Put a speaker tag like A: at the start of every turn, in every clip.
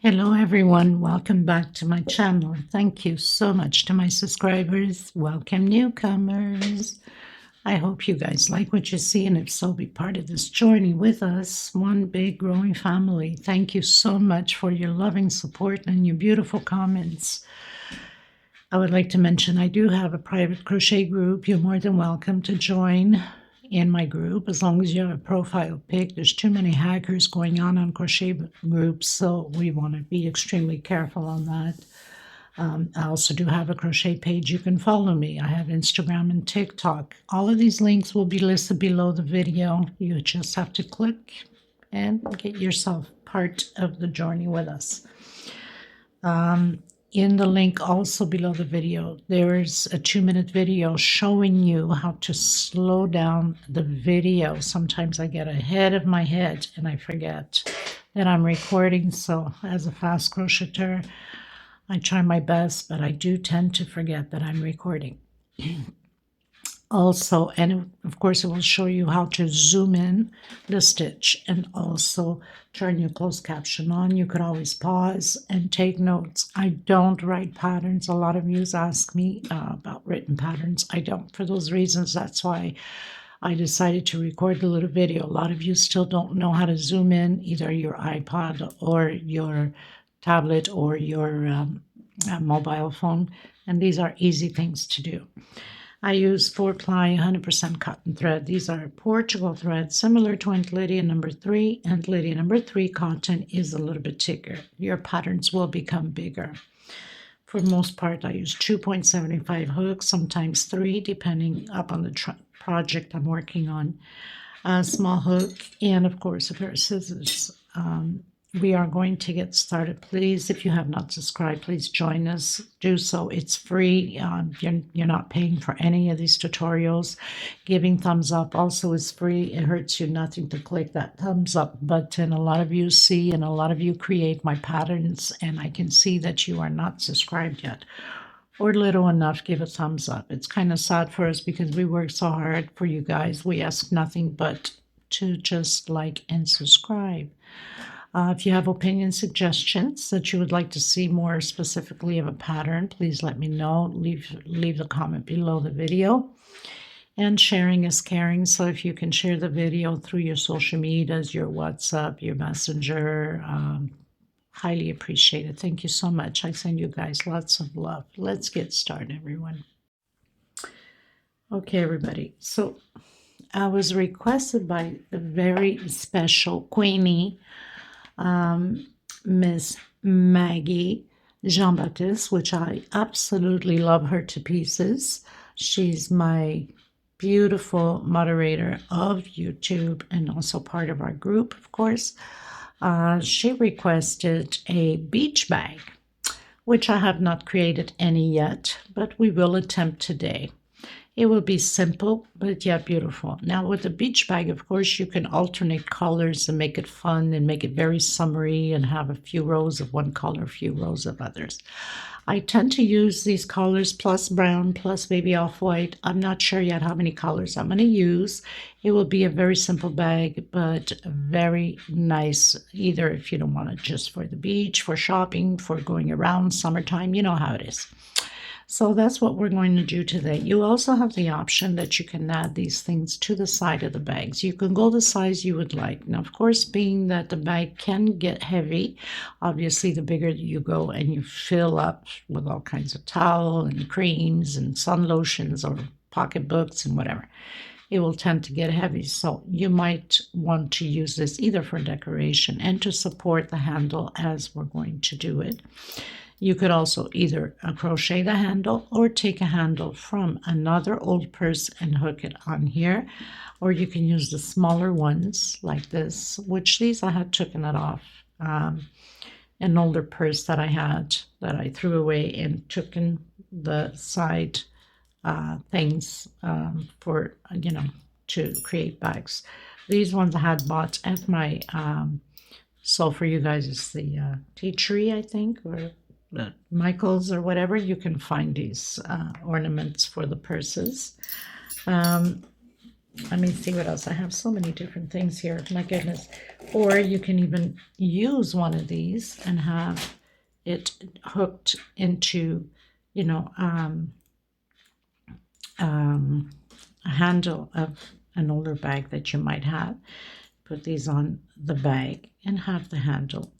A: Hello everyone, welcome back to my channel. Thank you so much to my subscribers. Welcome newcomers. I hope you guys like what you see, and if so, be part of this journey with us. One big growing family. Thank you so much for your loving support and your beautiful comments. I would like to mention I do have a private crochet group. You're more than welcome to join in my group as long as you have a profile pic. There's too many hackers going on crochet groups, so we want to be extremely careful on that. I also do have a crochet page. You can follow me. I have Instagram and TikTok. All of these links will be listed below the video. You just have to click and get yourself part of the journey with us. In the link also below the video, there's a 2-minute video showing you how to slow down the video. Sometimes I get ahead of my head and I forget that I'm recording. So as a fast crocheter, I try my best, but I do tend to forget that I'm recording. Also, and of course, it will show you how to zoom in the stitch and also turn your closed caption on. You could always pause and take notes. I don't write patterns. A lot of you ask me about written patterns. I don't. For those reasons, that's why I decided to record the little video. A lot of you still don't know how to zoom in, either your iPod or your tablet or your mobile phone, and these are easy things to do. I use 4-ply 100% cotton thread. These are Portugal threads, similar to Aunt Lydia number 3. Aunt Lydia number 3 cotton is a little bit thicker. Your patterns will become bigger. For the most part, I use 2.75 hooks, sometimes 3, depending upon the project I'm working on. A small hook, and of course, a pair of scissors. We are going to get started. Please, if you have not subscribed, please join us. Do so. It's free. You're not paying for any of these tutorials. Giving thumbs up also is free. It hurts you nothing to click that thumbs up button. A lot of you see and a lot of you create my patterns, and I can see that you are not subscribed yet or little enough. Give a thumbs up. It's kind of sad for us because we work so hard for you guys. We ask nothing but to just like and subscribe. If you have opinion suggestions that you would like to see more specifically of a pattern, please let me know. Leave the comment below the video. And sharing is caring, so if you can share the video through your social medias, your WhatsApp, your Messenger, highly appreciated. Thank you so much. I send you guys lots of love. Let's get started, everyone. Okay, everybody. So I was requested by the very special Queenie, Miss Maggie Jean-Baptiste, which I absolutely love her to pieces. She's my beautiful moderator of YouTube and also part of our group, of course. She requested a beach bag, which I have not created any yet, but we will attempt today. It will be simple, but yet beautiful. Now, with the beach bag, of course, you can alternate colors and make it fun and make it very summery and have a few rows of one color, a few rows of others. I tend to use these colors plus brown, plus maybe off-white. I'm not sure yet how many colors I'm going to use. It will be a very simple bag, but very nice, either if you don't want it just for the beach, for shopping, for going around summertime. You know how it is. So that's what we're going to do today. You also have the option that you can add these things to the side of the bags. You can go the size you would like. Now, of course, being that the bag can get heavy, obviously the bigger you go and you fill up with all kinds of towel and creams and sun lotions or pocketbooks and whatever, it will tend to get heavy. So you might want to use this either for decoration and to support the handle as we're going to do it. You could also either crochet the handle or take a handle from another old purse and hook it on here, or you can use the smaller ones like this, which these I had taken it off. An older purse that I had that I threw away and took in the side things for, to create bags. These ones I had bought at my, so for you guys, it's the Tea Tree, I think, or Michael's or whatever. You can find these ornaments for the purses. Let me see what else. I have so many different things here. My goodness. Or you can even use one of these and have it hooked into, you know, a handle of an older bag that you might have. Put these on the bag and have the handle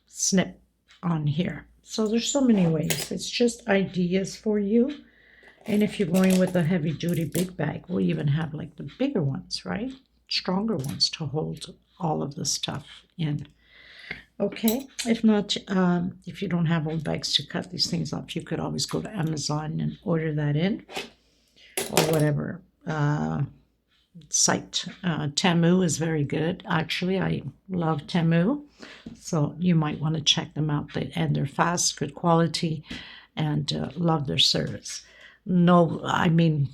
A: snip on here. So there's so many ways. It's just ideas for you. And if you're going with a heavy duty big bag, we'll even have like the bigger ones, right? Stronger ones to hold all of the stuff in. Okay, if not, if you don't have old bags to cut these things up, you could always go to Amazon and order that in, or whatever site. Temu is very good. Actually, I love Temu, so you might want to check them out. And they're fast, good quality, and love their service. No, I mean,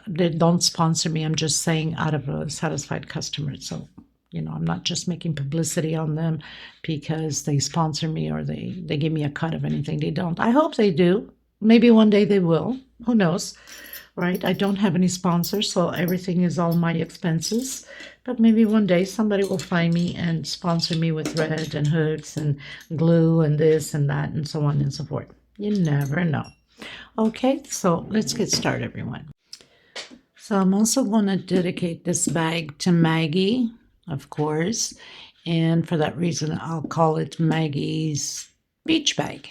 A: they don't sponsor me. I'm just saying out of a satisfied customer. So, you know, I'm not just making publicity on them because they sponsor me or they give me a cut of anything. They don't. I hope they do. Maybe one day they will. Who knows? Right? I don't have any sponsors, so everything is all my expenses. But maybe one day somebody will find me and sponsor me with thread and hooks and glue and this and that and so on and so forth. You never know. Okay, so let's get started, everyone. So I'm also going to dedicate this bag to Maggie, of course, and for that reason I'll call it Maggie's beach bag.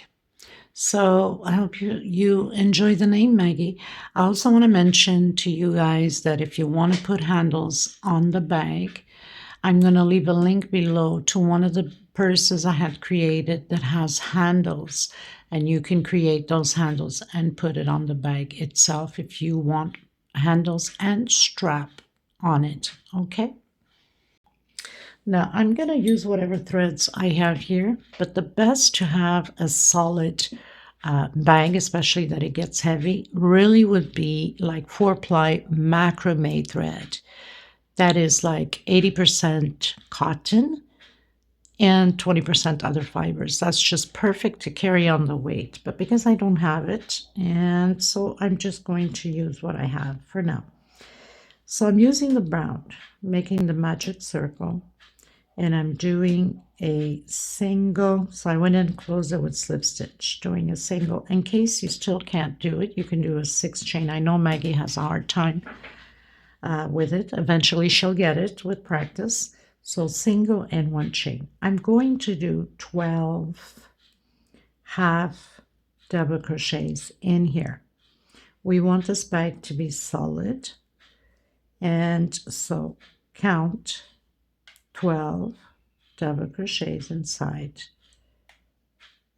A: So I hope you enjoy the name Maggie. I also want to mention to you guys that if you want to put handles on the bag, I'm going to leave a link below to one of the purses I had created that has handles, and you can create those handles and put it on the bag itself if you want handles and strap on it. Okay. Now I'm going to use whatever threads I have here, but the best to have a solid bag, especially that it gets heavy, really would be like 4-ply macrame thread. That is like 80% cotton and 20% other fibers. That's just perfect to carry on the weight. But because I don't have it, and so I'm just going to use what I have for now. So I'm using the brown, making the magic circle, and I'm doing a single. So I went in and closed it with slip stitch, doing a single. In case you still can't do it, you can do a 6 chain. I know Maggie has a hard time with it. Eventually she'll get it with practice. So single and 1 chain. I'm going to do 12 half double crochets in here. We want this bag to be solid, and so count 12 double crochets inside,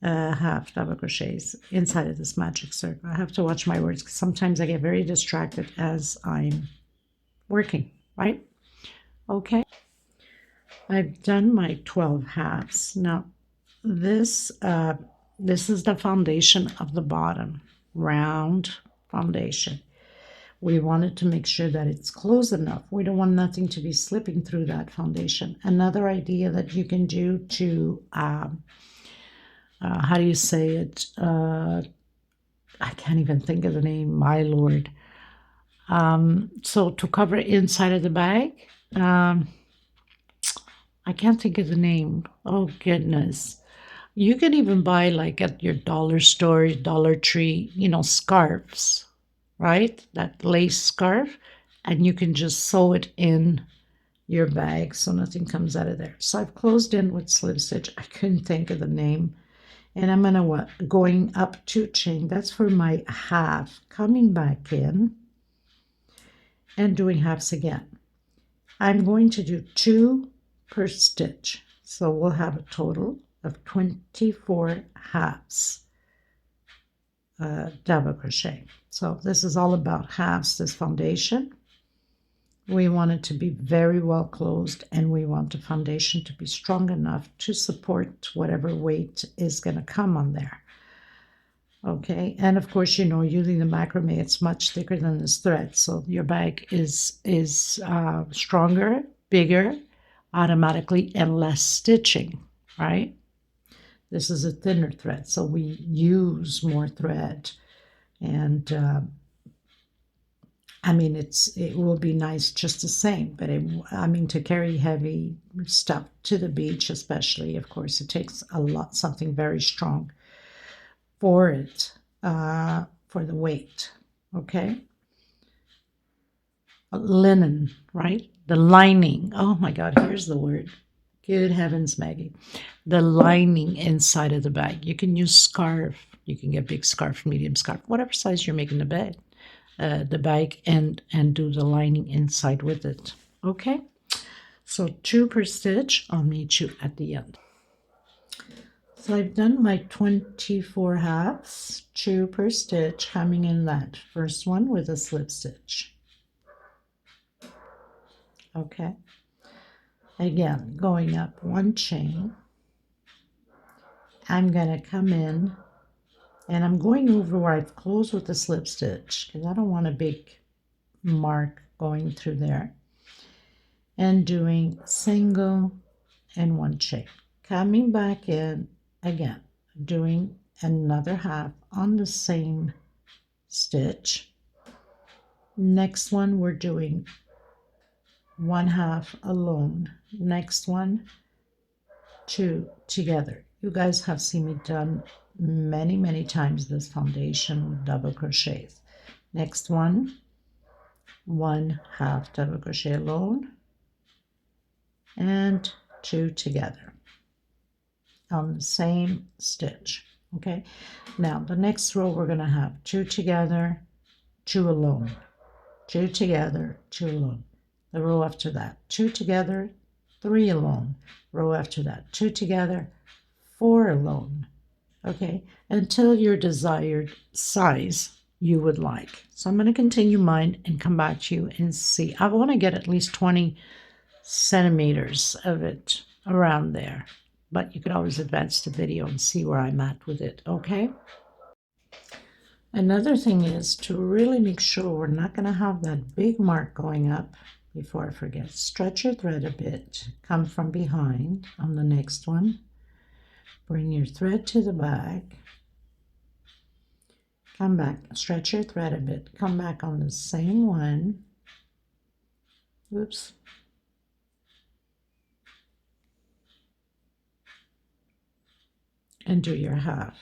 A: half double crochets inside of this magic circle. I have to watch my words because sometimes I get very distracted as I'm working, right? Okay, I've done my 12 halves. Now this is the foundation of the bottom, round foundation. We wanted to make sure that it's close enough. We don't want nothing to be slipping through that foundation. Another idea that you can do to, how do you say it? I can't even think of the name, my Lord. So to cover inside of the bag, I can't think of the name. Oh, goodness. You can even buy like at your dollar store, Dollar Tree, you know, scarves, right? That lace scarf, and you can just sew it in your bag so nothing comes out of there. So I've closed in with slip stitch. I couldn't think of the name. And I'm going up 2 chain. That's for my half, coming back in and doing halves again. I'm going to do 2 per stitch. So we'll have a total of 24 halves double crochet. So this is all about halves, this foundation. We want it to be very well closed, and we want the foundation to be strong enough to support whatever weight is going to come on there. Okay, and of course, you know, using the macrame, it's much thicker than this thread, so your bag is stronger, bigger, automatically, and less stitching, right? This is a thinner thread, so we use more thread, and I mean, it will be nice just the same, but I mean, to carry heavy stuff to the beach, especially, of course, it takes a lot, something very strong for it, for the weight. Okay, linen, right? The lining. Oh my God, here's the word. Good heavens, Maggie. The lining inside of the bag. You can use scarf. You can get big scarf, medium scarf, whatever size you're making the bag, and do the lining inside with it. Okay, so 2 per stitch. I'll meet you at the end. So I've done my 24 halves, 2 per stitch, coming in that first one with a slip stitch. Okay, again, going up 1 chain, I'm going to come in, and I'm going over where I've closed with the slip stitch because I don't want a big mark going through there, and doing single and 1 chain, coming back in again, doing another half on the same stitch. Next one we're doing 1 half alone, next one 2 together. You guys have seen me done many times this foundation with double crochets. Next one, 1 half double crochet alone and 2 together on the same stitch. Okay, now the next row we're going to have 2 together, 2 alone, 2 together, 2 alone. The row after that, 2 together, 3 alone. Row after that, 2 together, 4 alone. Okay, until your desired size you would like. So I'm going to continue mine and come back to you and see. I want to get at least 20 centimeters of it around there, but you could always advance the video and see where I'm at with it. Okay, another thing is to really make sure we're not going to have that big mark going up. Before I forget, stretch your thread a bit, come from behind on the next one, bring your thread to the back, come back, stretch your thread a bit, come back on the same one, oops, and do your half,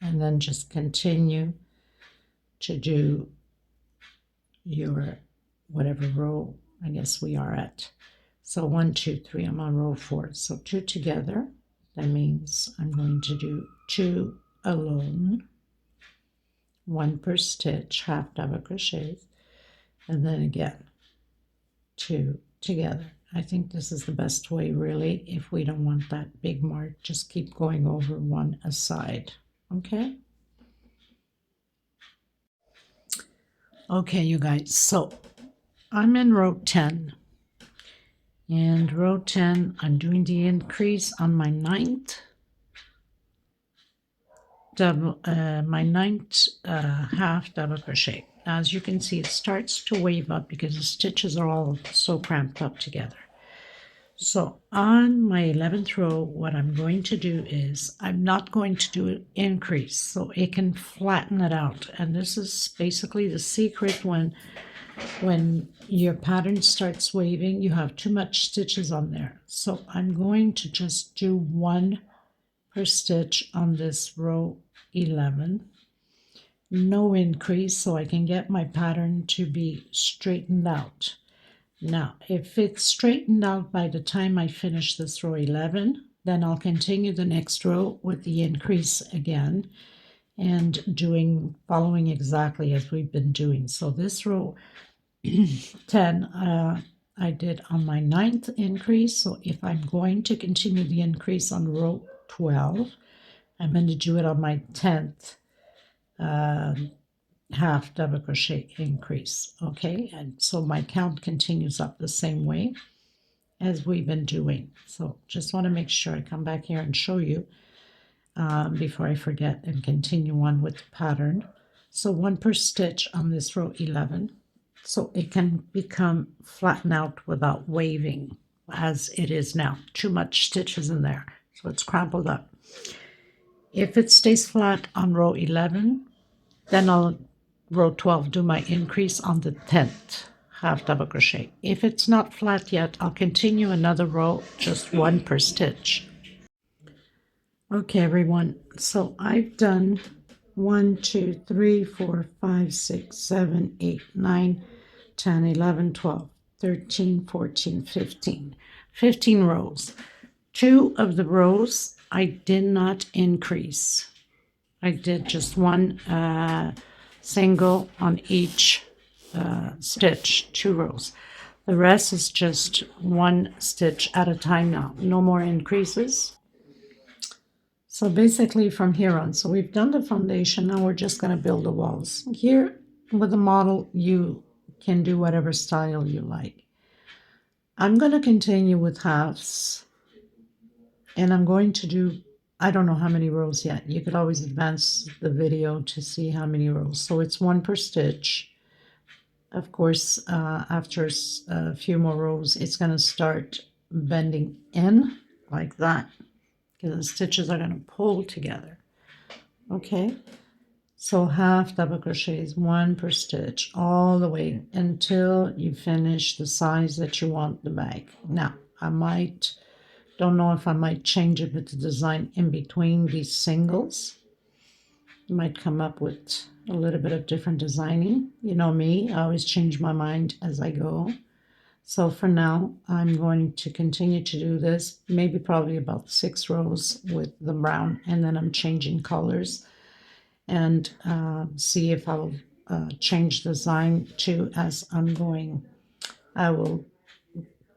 A: and then just continue to do your whatever row I guess we are at. So 1 2 3, I'm on row 4, so 2 together, that means I'm going to do 2 alone, 1 per stitch, half double crochets, and then again 2 together. I think this is the best way, really. If we don't want that big mark, just keep going over 1 aside. Okay, you guys, so I'm in row 10, and row 10 I'm doing the increase on my ninth half double crochet. Now, as you can see, it starts to wave up because the stitches are all so cramped up together. So on my 11th row, what I'm going to do is I'm not going to do an increase, so it can flatten it out. And this is basically the secret. When your pattern starts waving, you have too much stitches on there. So I'm going to just do 1 per stitch on this row 11. No increase, so I can get my pattern to be straightened out. Now, if it's straightened out by the time I finish this row 11, then I'll continue the next row with the increase again and following exactly as we've been doing. So this row 10, I did on my 9th increase. So if I'm going to continue the increase on row 12, I'm going to do it on my 10th half double crochet increase. Okay, and so my count continues up the same way as we've been doing. So just want to make sure I come back here and show you before I forget and continue on with the pattern. So 1 per stitch on this row 11, so it can become flattened out without waving as it is now. Too much stitches in there, so it's crumpled up. If it stays flat on row 11, then I'll row 12, do my increase on the 10th half double crochet. If it's not flat yet, I'll continue another row, just one per stitch. Okay, everyone, so I've done 1, 2, 3, 4, 5, 6, 7, 8, 9, 10, 11, 12, 13, 14, 15. 15 rows. 2 of the rows I did not increase. I did just one single on each stitch, 2 rows. The rest is just one stitch at a time now. No more increases. So basically from here on, so we've done the foundation, now we're just going to build the walls. Here with the model, you can do whatever style you like. I'm going to continue with halves, and I'm going to do, I don't know how many rows yet. You could always advance the video to see how many rows. So it's 1 per stitch. Of course, after a few more rows, it's going to start bending in like that, because the stitches are going to pull together. Okay, so half double crochets, 1 per stitch, all the way until you finish the size that you want the bag. Now, don't know if I might change it with the design in between these singles. You might come up with a little bit of different designing. You know me, I always change my mind as I go. So for now, I'm going to continue to do this, maybe probably about 6 rows with the brown, and then I'm changing colors and see if I'll change design too as I'm going. I will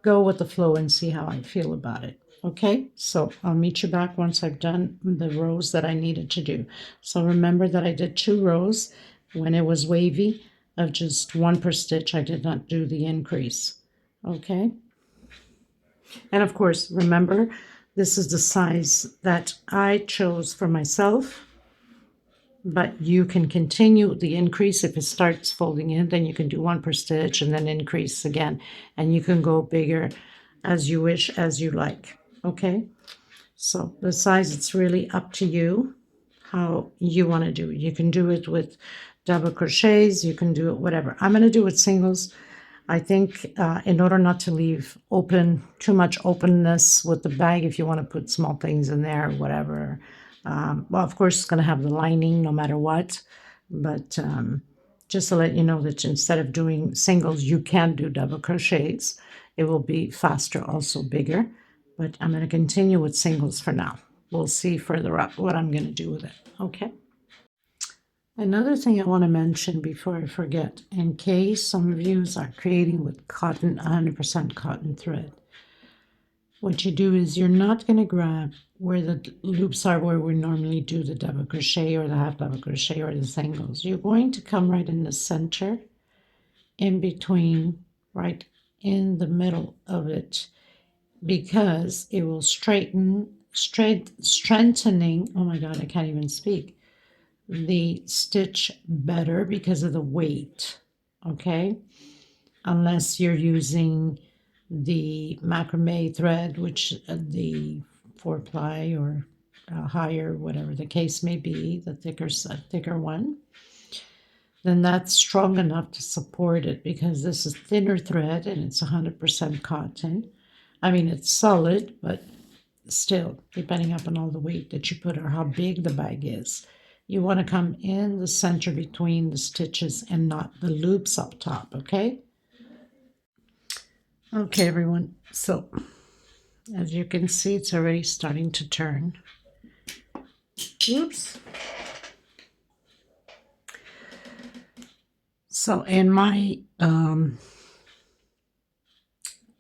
A: go with the flow and see how I feel about it. Okay, so I'll meet you back once I've done the rows that I needed to do. So remember that I did 2 rows when it was wavy of just 1 per stitch. I did not do the increase. Okay, and of course, remember, this is the size that I chose for myself, but you can continue the increase. If it starts folding in, then you can do 1 per stitch and then increase again, and you can go bigger as you wish, as you like. Okay, so the size, it's really up to you how you want to do it. You can do it with double crochets, you can do it whatever. I'm going to do it singles. I think in order not to leave too much openness with the bag, if you want to put small things in there, whatever. Well, of course, it's going to have the lining no matter what. But just to let you know that instead of doing singles, you can do double crochets. It will be faster, also bigger. But I'm going to continue with singles for now. We'll see further up what I'm going to do with it. Okay. Another thing I want to mention before I forget, in case some of you are creating with cotton, 100% cotton thread, what you do is you're not going to grab where the loops are where we normally do the double crochet or the half double crochet or the singles. You're going to come right in the center, in between, right in the middle of it, because it will strengthening, oh my God, I can't even speak, the stitch better because of the weight, okay? Unless you're using the macrame thread, which the 4-ply or higher, whatever the case may be, the thicker one, then that's strong enough to support it, because this is thinner thread and it's 100% cotton. I mean, it's solid, but still, depending upon all the weight that you put or how big the bag is, you want to come in the center between the stitches and not the loops up top, okay? Okay, everyone, so as you can see, it's already starting to turn. Oops. So in my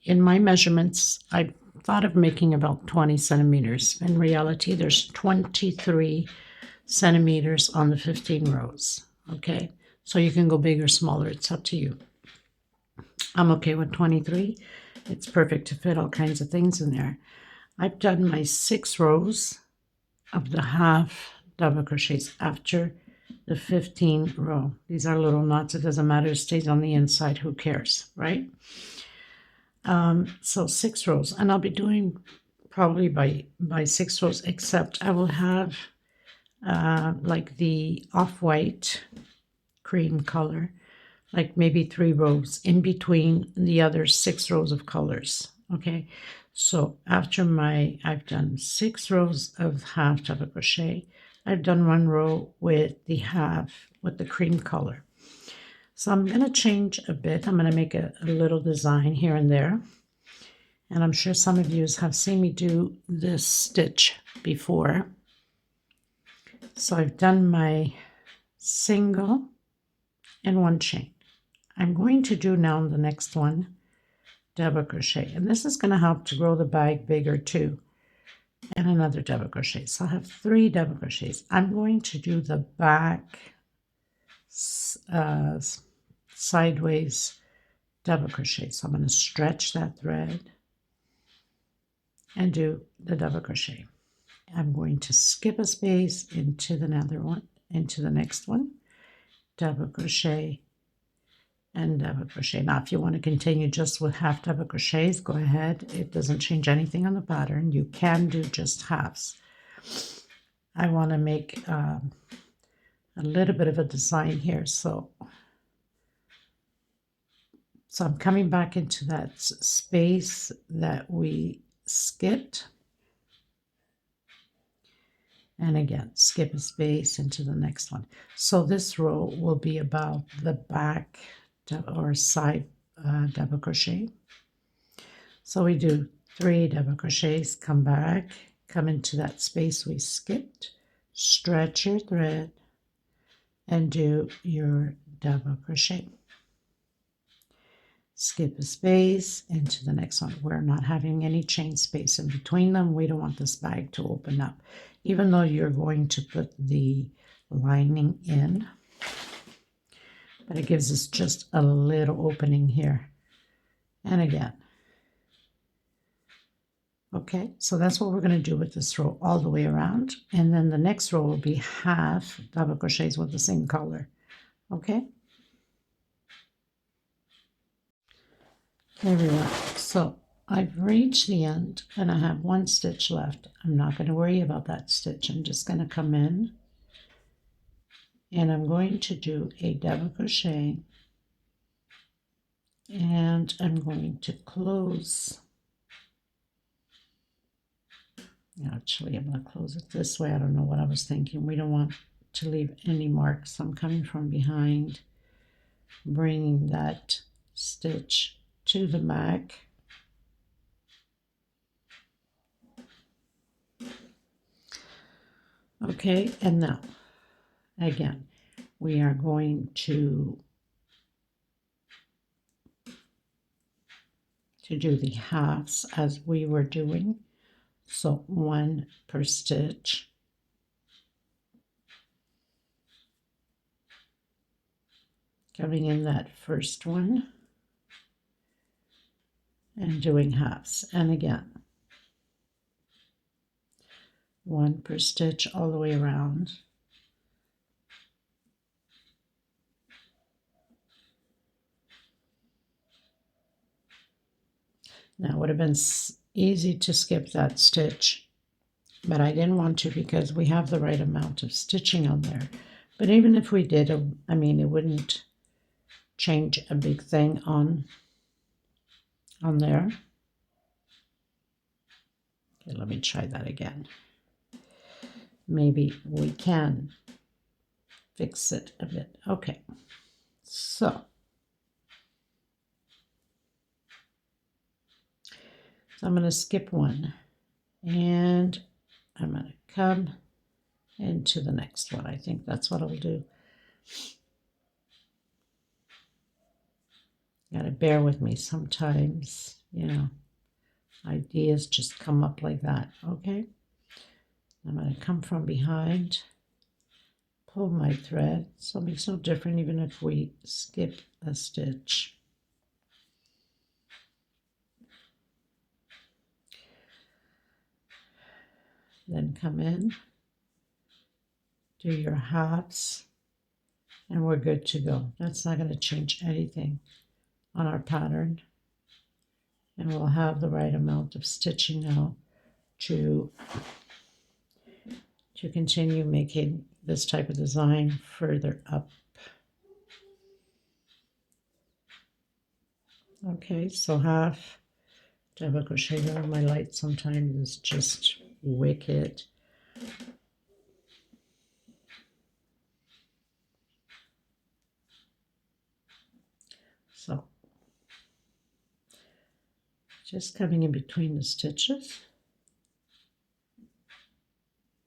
A: measurements, I thought of making about 20 centimeters. In reality, there's 23 centimeters on the 15 rows. Okay, so you can go big or smaller, it's up to you. I'm okay with 23. It's perfect to fit all kinds of things in there. I've done my 6 rows of the half double crochets after the 15 row. These are little knots, it doesn't matter, it stays on the inside, who cares, right? So 6 rows, and I'll be doing probably by 6 rows, except I will have like the off-white cream color, like maybe 3 rows in between the other 6 rows of colors. Okay, so after I've done 6 rows of half double crochet. I've done 1 row with the cream color. So I'm going to change a bit. I'm going to make a little design here and there. And I'm sure some of you have seen me do this stitch before. So I've done my single and 1 chain. I'm going to do now the next one, double crochet. And this is going to help to grow the bag bigger too. And another double crochet. So I have 3 double crochets. I'm going to do the back sideways double crochet. So I'm going to stretch that thread and do the double crochet. I'm going to skip a space into the next one, double crochet and double crochet. Now if you want to continue just with half double crochets, go ahead. It doesn't change anything on the pattern. You can do just halves. I want to make a little bit of a design here, so I'm coming back into that space that we skipped, and again skip a space into the next one. So this row will be about the back or side double crochet. So we do 3 double crochets, come back, come into that space we skipped, stretch your thread and do your double crochet. Skip a space into the next one. We're not having any chain space in between them. We don't want this bag to open up, even though you're going to put the lining in, but it gives us just a little opening here. And again, okay, so that's what we're going to do with this row all the way around. And then the next row will be half double crochets with the same color. Okay. There we are. So I've reached the end and I have 1 stitch left. I'm not going to worry about that stitch. I'm just going to come in and I'm going to do a double crochet and I'm going to close. Actually, I'm going to close it this way. I don't know what I was thinking. We don't want to leave any marks. I'm coming from behind, bringing that stitch to the back. Okay, and now again we are going to do the halves as we were doing, so 1 per stitch, coming in that first one and doing halves, and again 1 per stitch all the way around. Now it would have been easy to skip that stitch, but I didn't want to because we have the right amount of stitching on there. But even if we did, I mean, it wouldn't change a big thing on there. Okay, let me try that again. Maybe we can fix it a bit. Okay, so I'm going to skip 1 and I'm going to come into the next one. I think that's what I'll do. You gotta bear with me sometimes, you know, ideas just come up like that. Okay, I'm going to come from behind, pull my thread. So it makes no difference even if we skip a stitch. Then come in, do your halves, and we're good to go. That's not going to change anything on our pattern, and we'll have the right amount of stitching now to continue making this type of design further up Okay, so half double crochet. My light sometimes is just wicked. So just coming in between the stitches.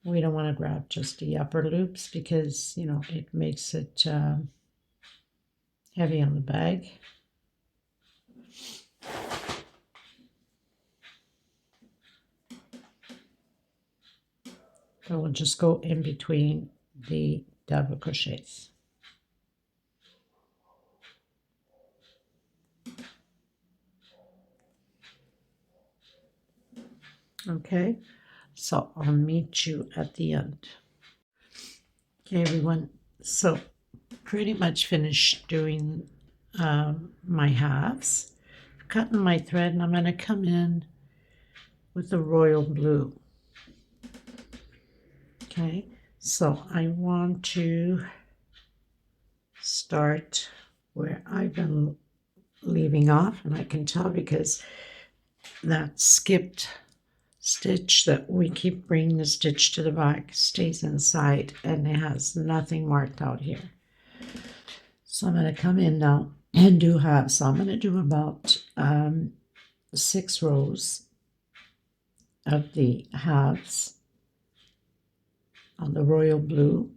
A: We don't want to grab just the upper loops because, you know, it makes it heavy on the bag. So we'll just go in between the double crochets. Okay, so I'll meet you at the end. Okay, everyone, so pretty much finished doing my halves. Cutting my thread, and I'm going to come in with the royal blue. Okay, so I want to start where I've been leaving off, and I can tell because that skipped stitch that we keep bringing the stitch to the back stays inside, and it has nothing marked out here. So I'm going to come in now and do halves. So I'm going to do about 6 rows of the halves on the royal blue.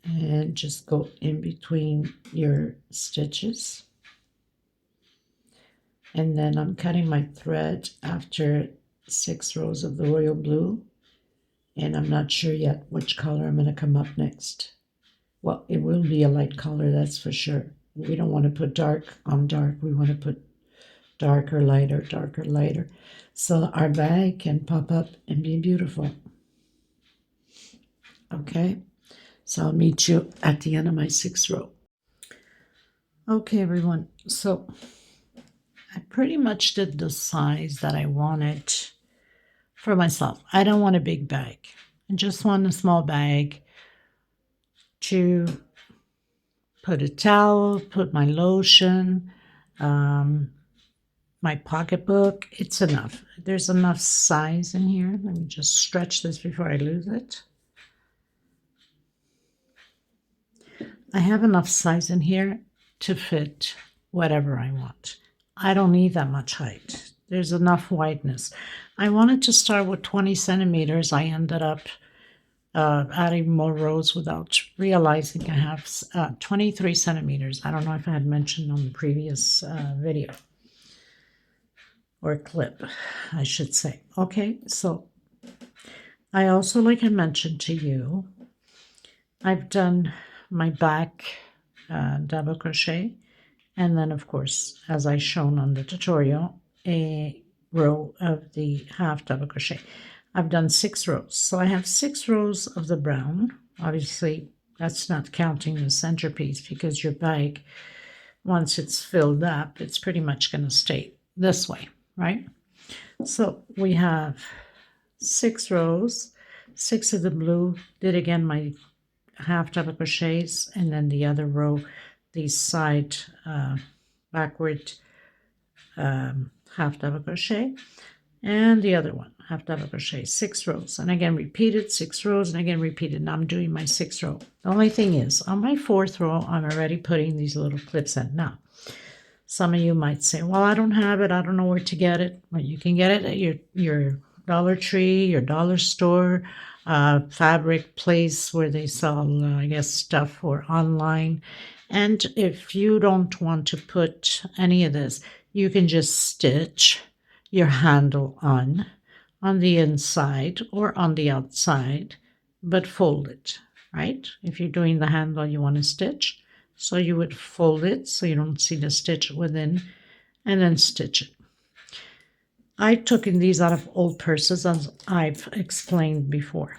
A: And just go in between your stitches. And then I'm cutting my thread after 6 rows of the royal blue. And I'm not sure yet which color I'm going to come up next. Well, it will be a light color, that's for sure. We don't want to put dark on dark. We want to put darker, lighter, darker, lighter. So our bag can pop up and be beautiful. Okay, so I'll meet you at the end of my 6th row. Okay, everyone, so I pretty much did the size that I wanted for myself. I don't want a big bag. I just want a small bag to put a towel, put my lotion, my pocketbook. It's enough. There's enough size in here. Let me just stretch this before I lose it. I have enough size in here to fit whatever I want. I don't need that much height. There's enough wideness. I wanted to start with 20 centimeters. I ended up adding more rows without realizing I have 23 centimeters. I don't know if I had mentioned on the previous video or clip, I should say. Okay, so I also, like I mentioned to you, I've done my back double crochet, and then of course, as I shown on the tutorial, a row of the half double crochet. I've done 6 rows, so I have 6 rows of the brown. Obviously, that's not counting the centerpiece because your bag, once it's filled up, it's pretty much going to stay this way, right? So we have 6 rows, 6 of the blue, did again my half double crochets, and then the other row, the side backward half double crochet, and the other one half double crochet, 6 rows, and again repeated, 6 rows, and again repeated. Now I'm doing my 6th row. The only thing is, on my 4th row, I'm already putting these little clips in. Now, some of you might say, well, I don't have it, I don't know where to get it. Well, you can get it at your Dollar Tree, your dollar store, fabric place where they sell, I guess, stuff, or online. And if you don't want to put any of this, you can just stitch your handle on the inside or on the outside, but fold it, right? If you're doing the handle, you want to stitch, so you would fold it so you don't see the stitch within, and then stitch it. I took in these out of old purses, as I've explained before.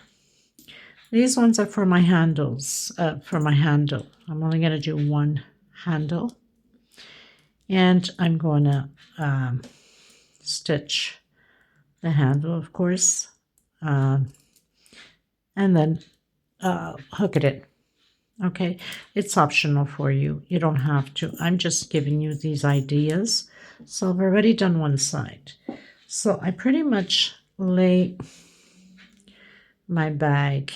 A: These ones are for my handles, for my handle. I'm only going to do one handle. And I'm going to stitch the handle, of course, and then hook it in. Okay, it's optional for you. You don't have to. I'm just giving you these ideas. So I've already done one side. So I pretty much lay my bag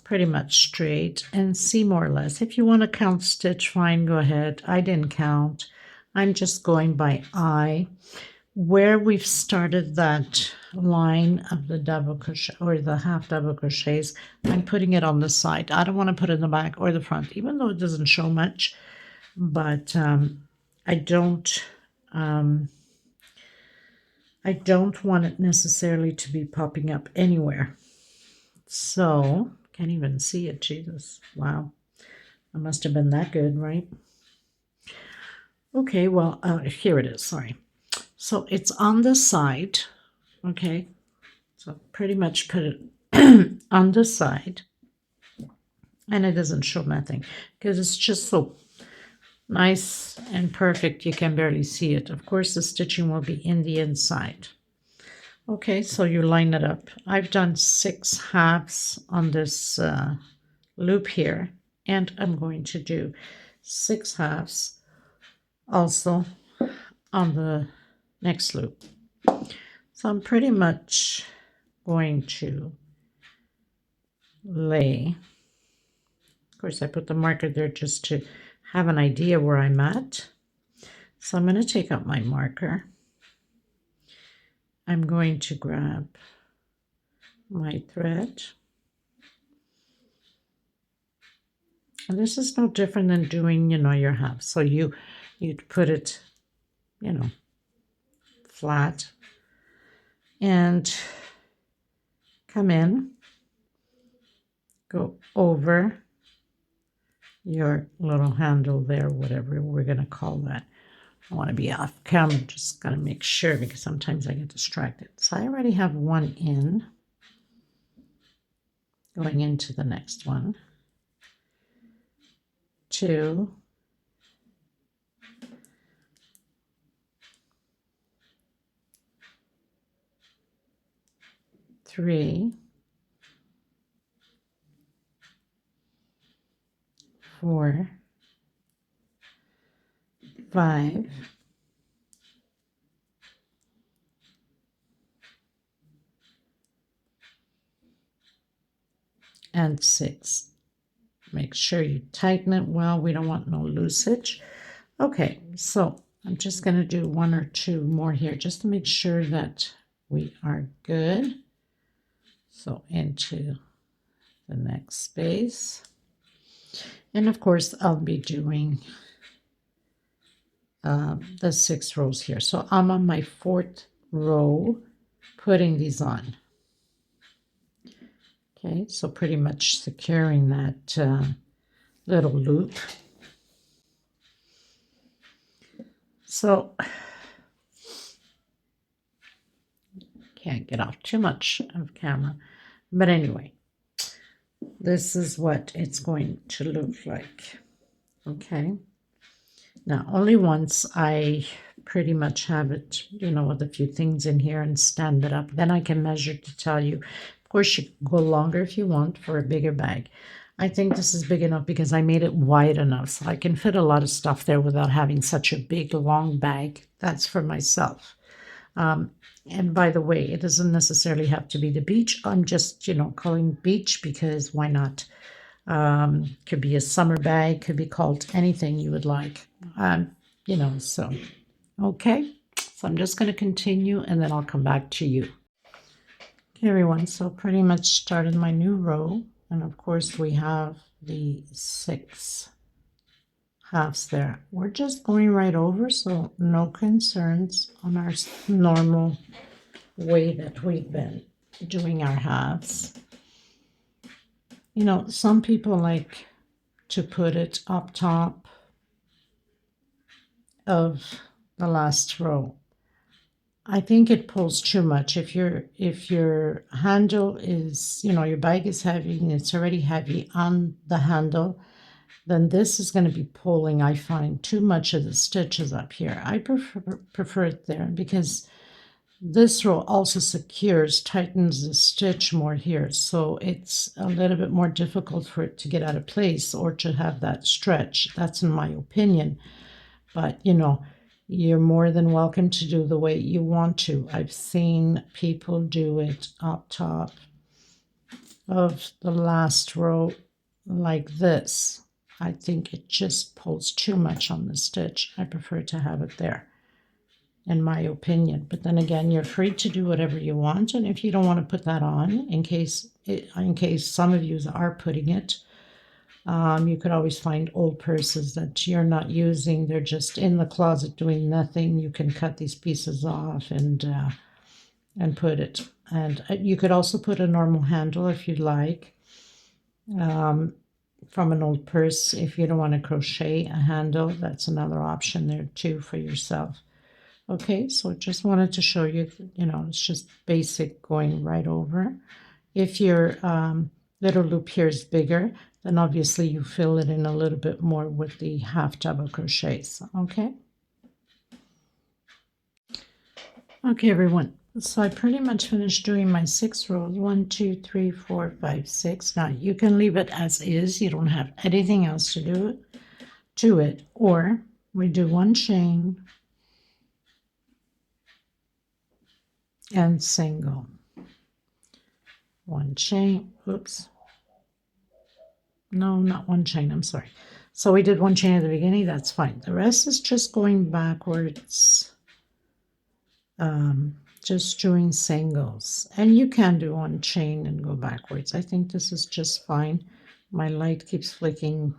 A: pretty much straight and see more or less. If you want to count stitch, fine, go ahead. I didn't count. I'm just going by eye. Where we've started that line of the double crochet or the half double crochets, I'm putting it on the side. I don't want to put it in the back or the front, even though it doesn't show much. But I don't want it necessarily to be popping up anywhere. So can't even see it. Jesus, wow, it must have been that good, right? Okay, well, here it is. Sorry. So it's on the side, okay? So pretty much put it on the side, and it doesn't show nothing because it's just so nice and perfect. You can barely see it. Of course, the stitching will be in the inside. Okay, so you line it up. I've done 6 halves on this loop here, and I'm going to do 6 halves also on the next loop. So I'm pretty much going to lay, of course I put the marker there just to have an idea where I'm at. So I'm going to take out my marker. I'm going to grab my thread. And this is no different than doing, your half. So you'd put it, flat and come in, go over your little handle there, whatever we're going to call that. I want to be off camera, just got to make sure because sometimes I get distracted. So I already have one in, going into the next one, 2, 3, 4, 5, and 6. Make sure you tighten it well. We don't want no loosage. Okay, so I'm just going to do 1 or 2 more here just to make sure that we are good. So into the next space. And of course, I'll be doing the 6 rows here. So I'm on my 4th row putting these on. Okay, so pretty much securing that little loop. So can't get off too much of camera, but anyway, this is what it's going to look like. Okay, now only once I pretty much have it, with a few things in here and stand it up, then I can measure to tell you. Of course, you can go longer if you want for a bigger bag. I think this is big enough because I made it wide enough so I can fit a lot of stuff there without having such a big long bag. That's for myself. And by the way, it doesn't necessarily have to be the beach. I'm just, calling beach because why not? Could be a summer bag, could be called anything you would like. So, okay. So I'm just going to continue and then I'll come back to you. Okay, everyone, so pretty much started my new row. And of course we have the 6 halves there. We're just going right over, so no concerns on our normal way that we've been doing our halves. Some people like to put it up top of the last row. I think it pulls too much. If your handle is, your bag is heavy and it's already heavy on the handle, then this is going to be pulling, I find, too much of the stitches up here. I prefer it there because This row also secures, tightens the stitch more here, so it's a little bit more difficult for it to get out of place or to have that stretch. That's in my opinion. But, you know, you're more than welcome to do the way you want to. I've seen people do it up top of the last row like this. I think it just pulls too much on the stitch. I prefer to have it there, in my opinion. But then again, you're free to do whatever you want. And if you don't want to put that on, in case some of you are putting it, you could always find old purses that you're not using. They're just in the closet doing nothing. You can cut these pieces off and put it. And you could also put a normal handle if you'd like, from an old purse. If you don't want to crochet a handle, that's another option there too for yourself. Okay, so just wanted to show you, you know, it's just basic going right over. If your little loop here is bigger, then obviously you fill it in a little bit more with the half double crochets. Okay. Okay, everyone. So I pretty much finished doing my 6 rows. 1, 2, 3, 4, 5, 6. Now you can leave it as is. You don't have anything else to do to it. Or we do 1 chain and single. 1 chain. Oops. No, not 1 chain. I'm sorry. So we did 1 chain at the beginning. That's fine. The rest is just going backwards. Just doing singles, and you can do 1 chain and go backwards. I think this is just fine. My light keeps flicking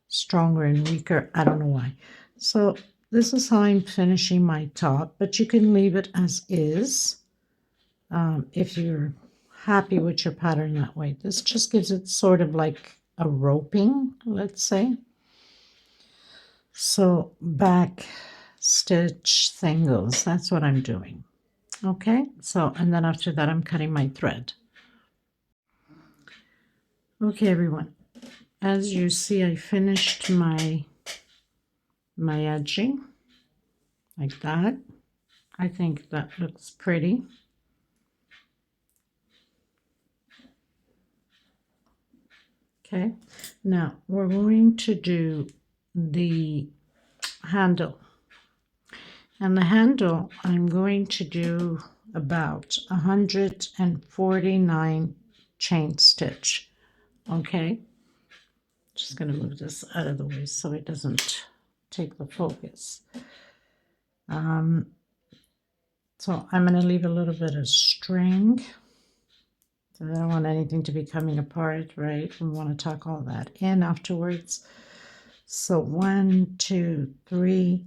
A: stronger and weaker. I don't know why. So this is how I'm finishing my top, but you can leave it as is if you're happy with your pattern that way. This just gives it sort of like a roping, let's say. So back stitch singles, that's what I'm doing. Okay, so and then after that I'm cutting my thread. Okay, everyone, as you see, I finished my edging like that. I think that looks pretty. Okay, now we're going to do the handle. And the handle, I'm going to do about 149 chain stitch. Okay, just going to move this out of the way so it doesn't take the focus. So I'm going to leave a little bit of string. So I don't want anything to be coming apart, right? We want to tuck all that in afterwards. So 1, 2, 3,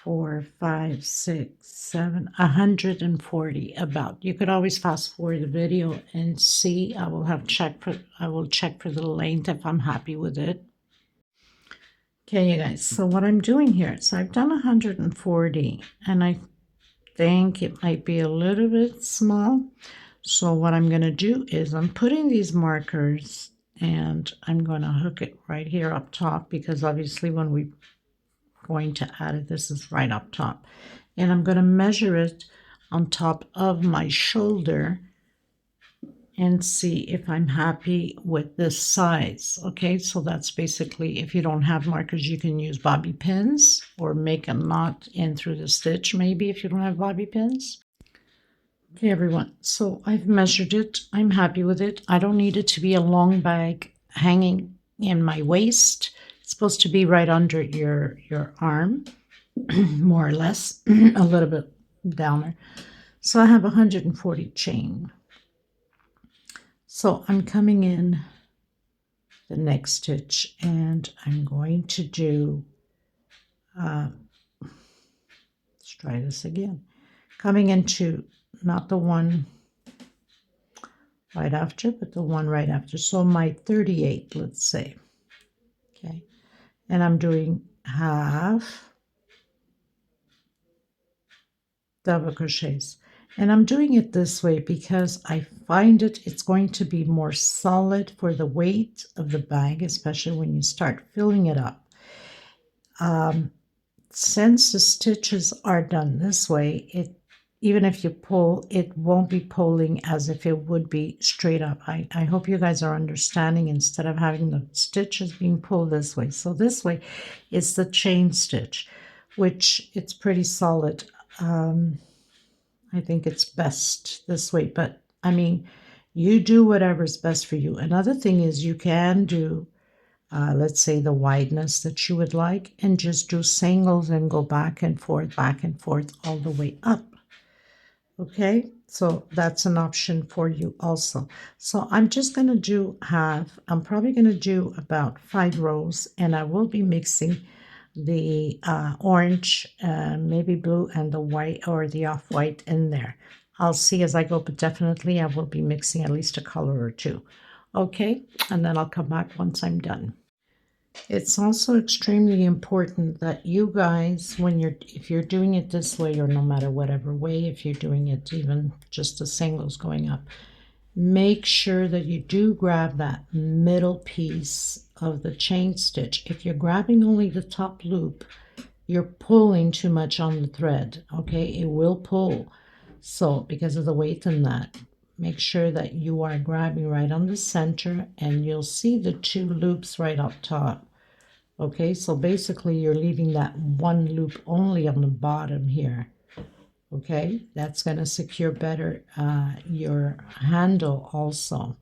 A: 4, 5, 6, 7, 140 about. You could always fast forward the video and see. I will check for the length if I'm happy with it. Okay, you guys. So what I'm doing here, so I've done 140, and I think it might be a little bit small. So what I'm going to do is I'm putting these markers, and I'm going to hook it right here up top, because obviously when we going to add it, this is right up top, and I'm going to measure it on top of my shoulder and see if I'm happy with this size. Okay, so that's basically, if you don't have markers, you can use bobby pins or make a knot in through the stitch, maybe, if you don't have bobby pins. Okay, everyone, so I've measured it. I'm happy with it. I don't need it to be a long bag hanging in my waist. It's supposed to be right under your arm, more or less, a little bit downer. So I have 140 chain. So I'm coming in the next stitch, and I'm going to do, let's try this again. Coming into not the one right after, but the one right after. So my 38, let's say. Okay. And I'm doing half double crochets, and I'm doing it this way because I find it's going to be more solid for the weight of the bag, especially when you start filling it up. Since the stitches are done this way, it even if you pull, it won't be pulling as if it would be straight up. I hope you guys are understanding, instead of having the stitches being pulled this way. So this way is the chain stitch, which it's pretty solid. I think it's best this way, but I mean, you do whatever's best for you. Another thing is you can do, let's say, the wideness that you would like, and just do singles and go back and forth all the way up. Okay, so that's an option for you also. So I'm just going to I'm probably going to do about 5 rows, and I will be mixing the orange, maybe blue, and the white or the off-white in there. I'll see as I go, but definitely I will be mixing at least a color or two. Okay, and then I'll come back once I'm done. It's also extremely important that you guys, if you're doing it this way, or no matter whatever way, if you're doing it even just the singles going up, make sure that you do grab that middle piece of the chain stitch. If you're grabbing only the top loop, you're pulling too much on the thread. Okay, it will pull. So because of the weight in that, make sure that you are grabbing right on the center, and you'll see the 2 loops right up top. Okay, so basically you're leaving that 1 loop only on the bottom here. Okay, that's going to secure better your handle also.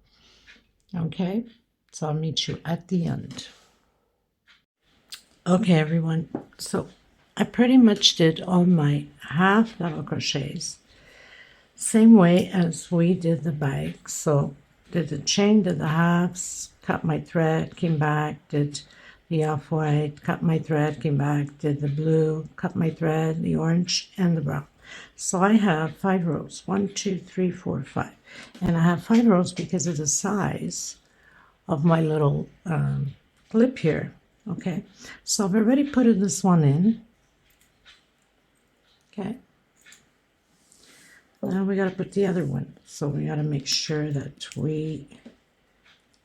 A: Okay, so I'll meet you at the end. Okay, everyone, so I pretty much did all my half double crochets same way as we did the bag. So did the chain, did the halves, cut my thread, came back, did the off-white, cut my thread, came back, did the blue, cut my thread, the orange, and the brown. So I have 5 rows, 1, 2, 3, 4, 5. And I have 5 rows because of the size of my little clip here. Okay, so I've already put this one in. Okay, now we got to put the other one. So we got to make sure that we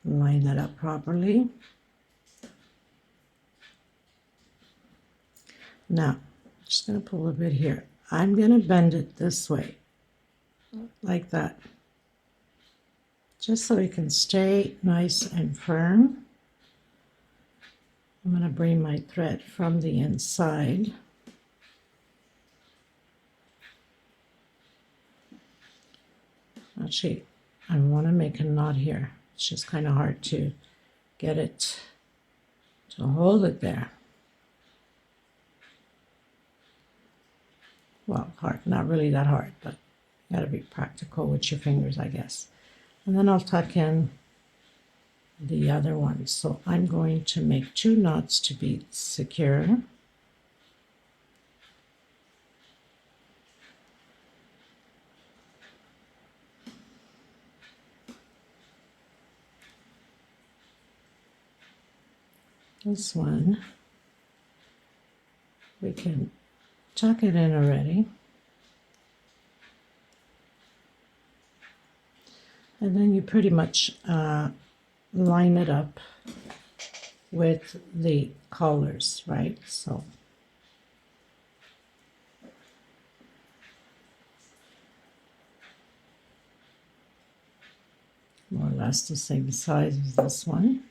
A: line that up properly. Now, I'm just going to pull a bit here. I'm going to bend it this way, like that, just so it can stay nice and firm. I'm going to bring my thread from the inside. Actually, I want to make a knot here. It's just kind of hard to get it to hold it there. Well, hard, not really that hard, but you got to be practical with your fingers, I guess. And then I'll tuck in the other one. So I'm going to make 2 knots to be secure. This one, we can tuck it in already. And then you pretty much line it up with the colors, right? So more or less the same size as this one.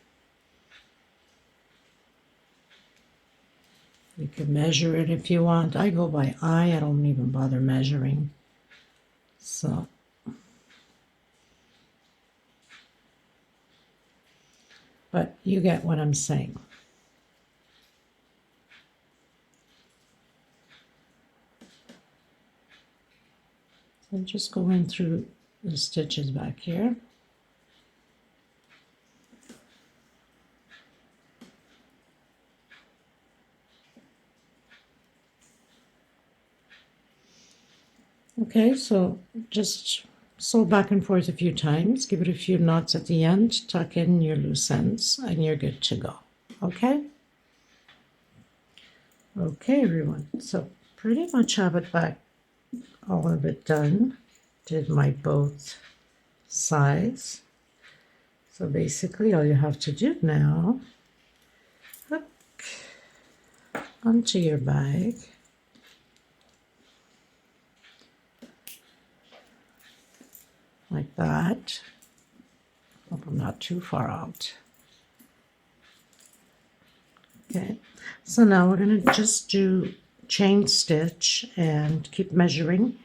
A: You can measure it if you want. I go by eye. I don't even bother measuring. So but you get what I'm saying. So just going through the stitches back here. Okay, so just sew back and forth a few times, give it a few knots at the end, tuck in your loose ends, and you're good to go. Okay? Okay, everyone. So pretty much have it back, all of it done. Did my both sides. So basically all you have to do now, hook onto your bag. like that. Hope I'm not too far out. Okay, so now we're going to just do chain stitch and keep measuring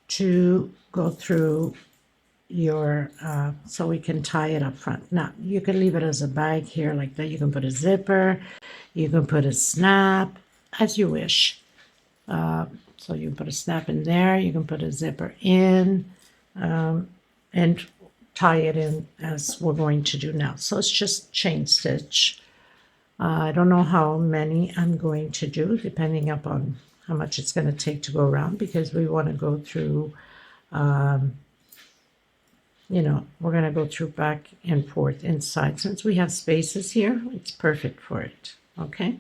A: to go through your so we can tie it up front. Now you can leave it as a bag here like that. You can put a zipper, you can put a snap as you wish. So you can put a snap in there, you can put a zipper in, and tie it in as we're going to do now. So it's just chain stitch. I don't know how many I'm going to do, depending upon how much it's going to take to go around, because we want to go through, you know, we're going to go through back and forth inside. Since we have spaces here, it's perfect for it. Okay.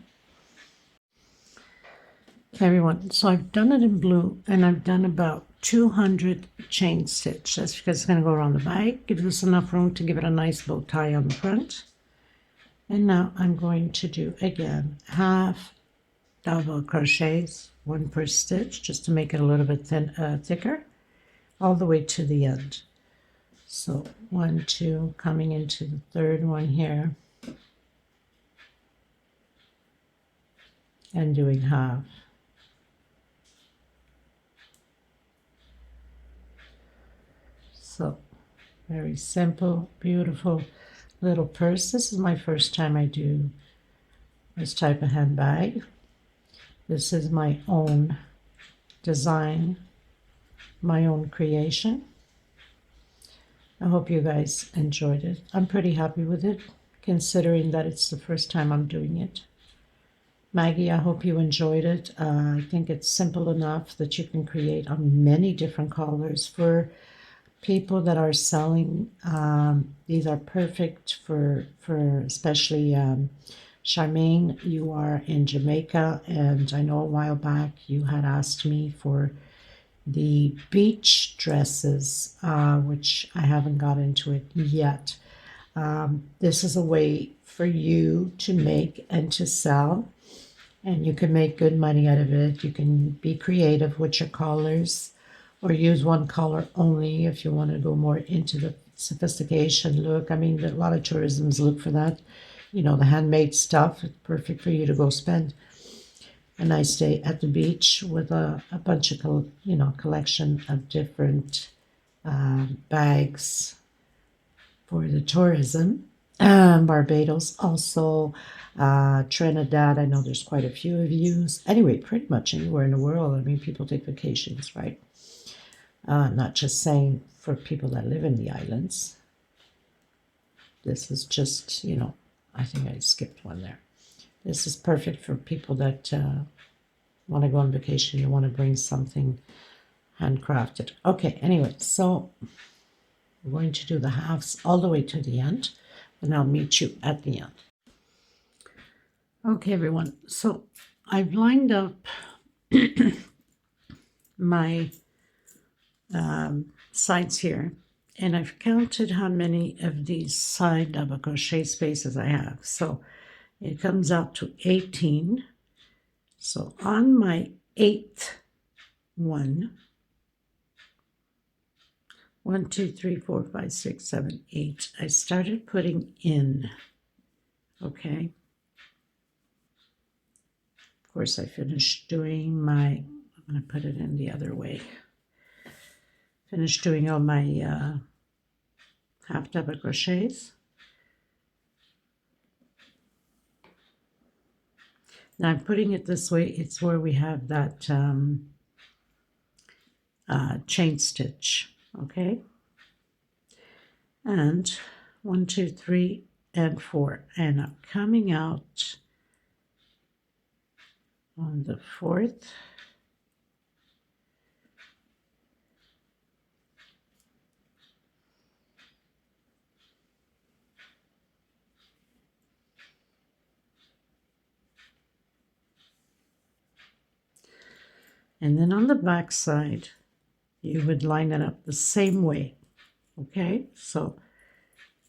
A: Okay, everyone. So I've done it in blue, and I've done about 200 chain stitch. That's because it's going to go around the back. Gives us enough room to give it a nice bow tie on the front. And now I'm going to do again half double crochets, one per stitch, just to make it a little bit thicker, all the way to the end. So 1, 2, coming into the third one here, and doing half. So very simple, beautiful little purse. This is my first time I do this type of handbag. This is my own design, my own creation. I hope you guys enjoyed it. I'm pretty happy with it, considering that it's the first time I'm doing it. Maggie, I hope you enjoyed it. I think it's simple enough that you can create on many different colors for people that are selling. These are perfect for especially Charmaine. You are in Jamaica, and I know a while back you had asked me for the beach dresses, which I haven't got into it yet. This is a way for you to make and to sell, and you can make good money out of it. You can be creative with your colors, or use one color only if you want to go more into the sophistication look. I mean, a lot of tourisms look for that. You know, the handmade stuff. It's perfect for you to go spend a nice day at the beach with a bunch of, you know, collection of different bags for the tourism. Barbados, also Trinidad. I know there's quite a few of you. Anyway, pretty much anywhere in the world. I mean, people take vacations, right? Not just saying for people that live in the islands. This is just, you know, I think I skipped one there. This is perfect for people that want to go on vacation. You want to bring something handcrafted. Okay, anyway, so we're going to do the halves all the way to the end, and I'll meet you at the end. Okay, everyone, so I've lined up my sides here, and I've counted how many of these side double crochet spaces I have. So it comes out to 18. So on my 8th one, 1, 2, 3, 4, 5, 6, 7, 8, I started putting in. Okay. Of course, I finished doing my, I'm going to put it in the other way. Finished doing all my half double crochets. Now I'm putting it this way. It's where we have that chain stitch, okay? And 1, 2, 3, and 4. And I'm coming out on the 4th. And then on the back side, you would line it up the same way. Okay, so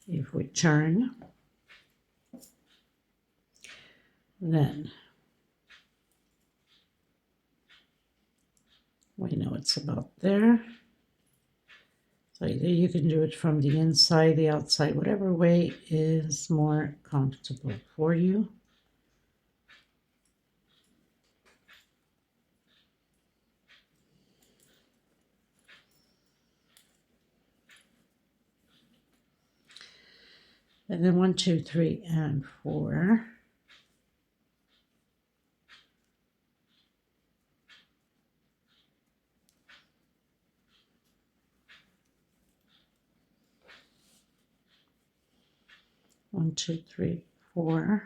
A: if we turn, then we know it's about there. So you can do it from the inside, the outside, whatever way is more comfortable for you. And then 1, 2, 3, and 4. One, two, three, 4.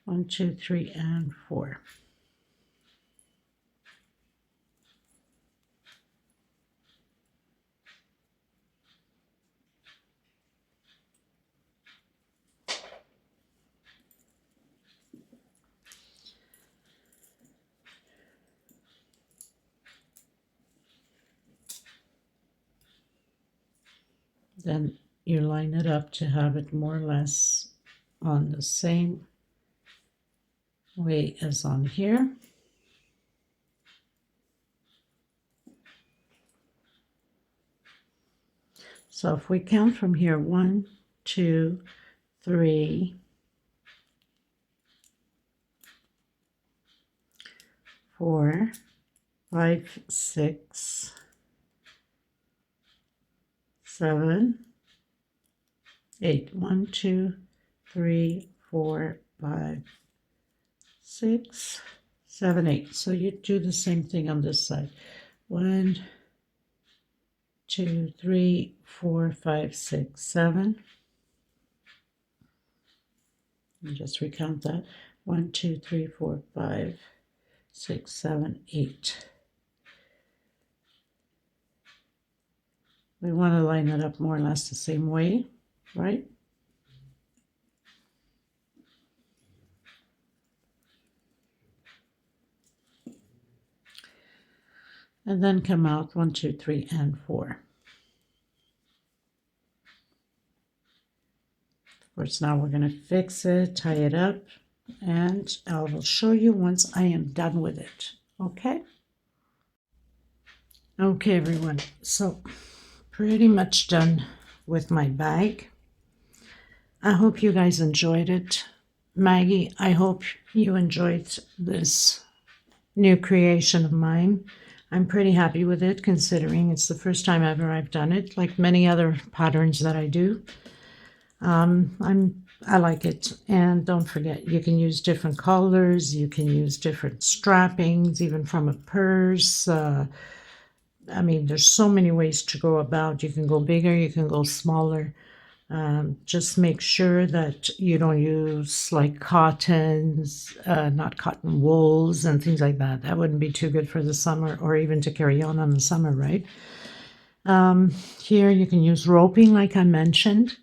A: One, 2, 3, and 4. Then you line it up to have it more or less on the same way as on here. So if we count from here, 1, 2, 3, 4, 5, 6, 7, 8. 1, 2, 3, 4, 5, 6, 7, 8. So you do the same thing on this side. 1, 2, 3, 4, 5, 6, 7. And just recount that. 1, 2, 3, 4, 5, 6, 7, 8. We want to line it up more or less the same way, right? And then come out 1, 2, 3, and 4. Of course, now we're going to fix it, tie it up, and I will show you once I am done with it. Okay? Okay, everyone. So pretty much done with my bag. I hope you guys enjoyed it. Maggie, I hope you enjoyed this new creation of mine. I'm pretty happy with it, considering it's the first time ever I've done it, like many other patterns that I do. I like it. And don't forget, you can use different colors, you can use different strappings, even from a purse. I mean, there's so many ways to go about. You can go bigger, you can go smaller. Just make sure that you don't use like cottons, not cotton wools and things like that. That wouldn't be too good for the summer, or even to carry on in the summer, right? Here you can use roping, like I mentioned.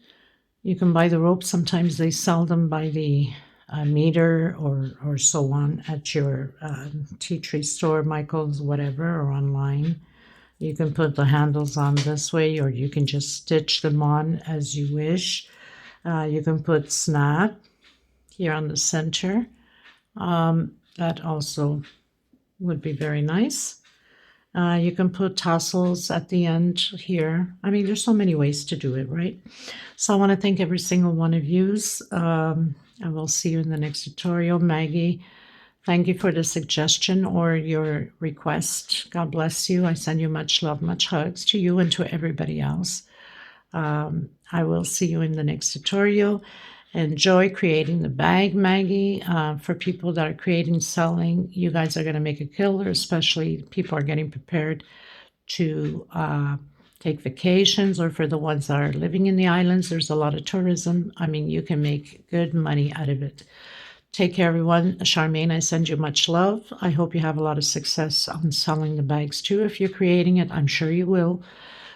A: You can buy the rope. Sometimes they sell them by the meter or so on at your tea tree store, Michael's, whatever, or online. You can put the handles on this way, or you can just stitch them on as you wish. You can put snap here on the center. That also would be very nice. You can put tassels at the end here. I mean, there's so many ways to do it, right? So I want to thank every single one of you. I will see you in the next tutorial. Maggie, thank you for the suggestion or your request. God bless you. I send you much love, much hugs to you and to everybody else. I will see you in the next tutorial. Enjoy creating the bag, Maggie. For people that are creating, selling, you guys are going to make a killer, especially people are getting prepared to take vacations, or for the ones that are living in the islands. There's a lot of tourism. I mean, you can make good money out of it. Take care, everyone. Charmaine, I send you much love. I hope you have a lot of success on selling the bags too. If you're creating it, I'm sure you will.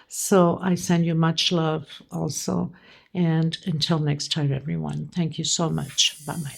A: So I send you much love also. And until next time, everyone, thank you so much. Bye-bye.